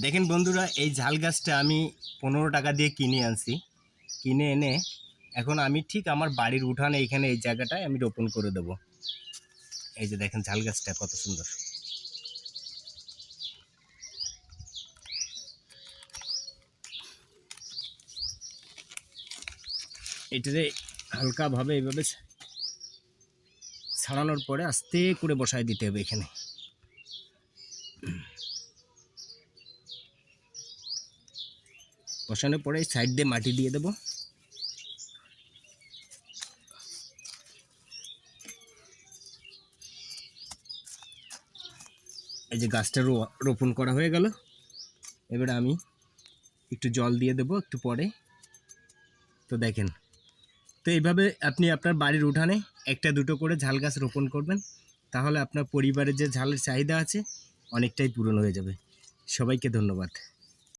দেখেন বন্ধুরা, এই ঝাল গাছটা আমি 15 টাকা দিয়ে কিনে আনছি। কিনে এনে এখন আমি ঠিক আমার বাড়ির উঠানে এইখানে এই জায়গাটায় আমি রোপণ করে দেব। এই যে দেখেন ঝাল গাছটা কত সুন্দর। এটাতে হালকাভাবে এইভাবে ছাড়ানোর পরে আস্তে করে বসায় দিতে হবে এখানে। বসানোর পরে সাইড দিয়ে মাটি দিয়ে দেব। এই যে গাছটা রোপণ করা হয়ে গেল। এবারে আমি একটু জল দিয়ে দেব একটু পরে। তো দেখেন, তো এইভাবে আপনি আপনার বাড়ির উঠানে একটা দুটো করে ঝাল গাছ রোপণ করবেন, তাহলে আপনার পরিবারের যে ঝালের চাহিদা আছে অনেকটাই পূরণ হয়ে যাবে। সবাইকে ধন্যবাদ।